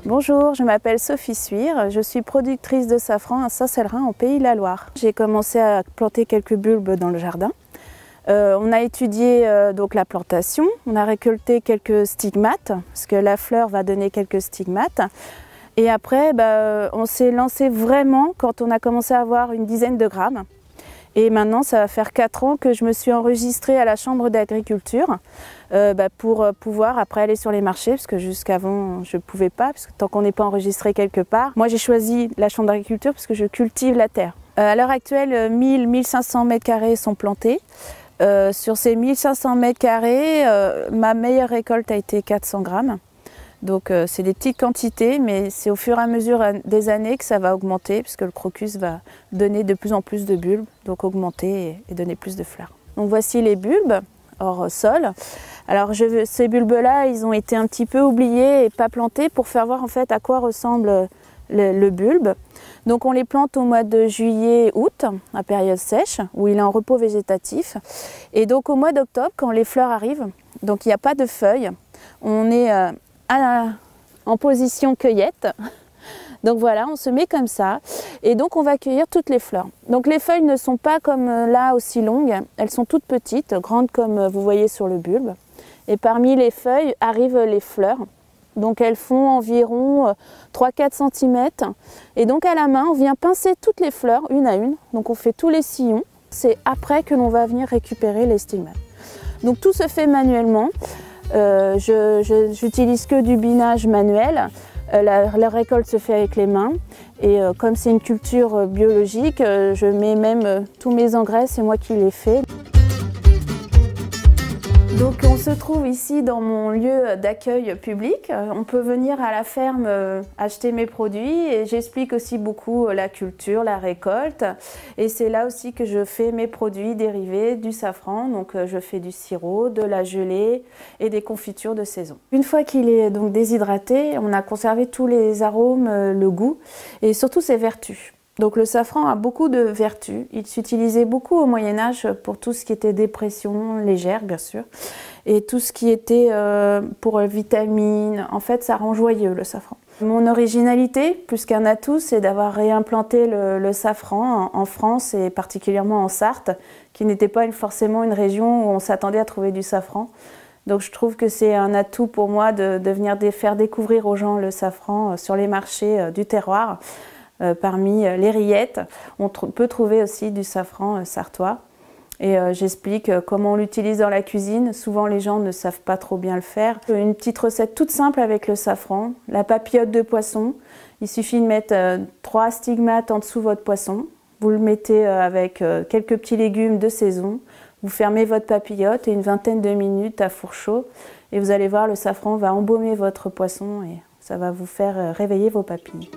Bonjour, je m'appelle Sophie Suire, je suis productrice de safran à Saint-Célerin en Pays de la Loire. J'ai commencé à planter quelques bulbes dans le jardin. On a étudié donc la plantation, on a récolté quelques stigmates, parce que la fleur va donner quelques stigmates. Et après, on s'est lancé vraiment quand on a commencé à avoir une dizaine de grammes. Et maintenant, ça va faire 4 ans que je me suis enregistrée à la Chambre d'agriculture pour pouvoir après aller sur les marchés, parce que jusqu'avant, je ne pouvais pas, parce que tant qu'on n'est pas enregistré quelque part. Moi, j'ai choisi la Chambre d'agriculture parce que je cultive la terre. À l'heure actuelle, 1000-1500 m² sont plantés. Sur ces 1500 m², ma meilleure récolte a été 400 grammes. Donc c'est des petites quantités, mais c'est au fur et à mesure des années que ça va augmenter, puisque le crocus va donner de plus en plus de bulbes, donc augmenter et donner plus de fleurs. Donc voici les bulbes hors sol. Alors ces bulbes-là, ils ont été un petit peu oubliés et pas plantés pour faire voir en fait à quoi ressemble le bulbe. Donc on les plante au mois de juillet-août, à période sèche, où il est en repos végétatif. Et donc au mois d'octobre, quand les fleurs arrivent, donc il n'y a pas de feuilles, on est en position cueillette. Donc voilà, on se met comme ça et donc on va cueillir toutes les fleurs. Donc les feuilles ne sont pas comme là aussi longues, elles sont toutes petites, grandes comme vous voyez sur le bulbe. Et parmi les feuilles arrivent les fleurs. Donc elles font environ 3-4 cm. Et donc à la main, on vient pincer toutes les fleurs une à une. Donc on fait tous les sillons. C'est après que l'on va venir récupérer les stigmates. Donc tout se fait manuellement. J'utilise que du binage manuel. La récolte se fait avec les mains et comme c'est une culture biologique, je mets même tous mes engrais, c'est moi qui les fais. Donc on se trouve ici dans mon lieu d'accueil public. On peut venir à la ferme acheter mes produits et j'explique aussi beaucoup la culture, la récolte. Et c'est là aussi que je fais mes produits dérivés du safran. Donc je fais du sirop, de la gelée et des confitures de saison. Une fois qu'il est donc déshydraté, on a conservé tous les arômes, le goût et surtout ses vertus. Donc le safran a beaucoup de vertus, il s'utilisait beaucoup au Moyen-Âge pour tout ce qui était dépression légère bien sûr, et tout ce qui était pour vitamines, en fait ça rend joyeux le safran. Mon originalité, plus qu'un atout, c'est d'avoir réimplanté le safran en France et particulièrement en Sarthe, qui n'était pas forcément une région où on s'attendait à trouver du safran. Donc je trouve que c'est un atout pour moi de venir faire découvrir aux gens le safran sur les marchés du terroir. Parmi les rillettes, on peut trouver aussi du safran sartois. Et j'explique comment on l'utilise dans la cuisine. Souvent les gens ne savent pas trop bien le faire. Une petite recette toute simple avec le safran, la papillote de poisson. Il suffit de mettre 3 stigmates en dessous de votre poisson. Vous le mettez avec quelques petits légumes de saison. Vous fermez votre papillote et une vingtaine de minutes à four chaud. Et vous allez voir, le safran va embaumer votre poisson et ça va vous faire réveiller vos papilles.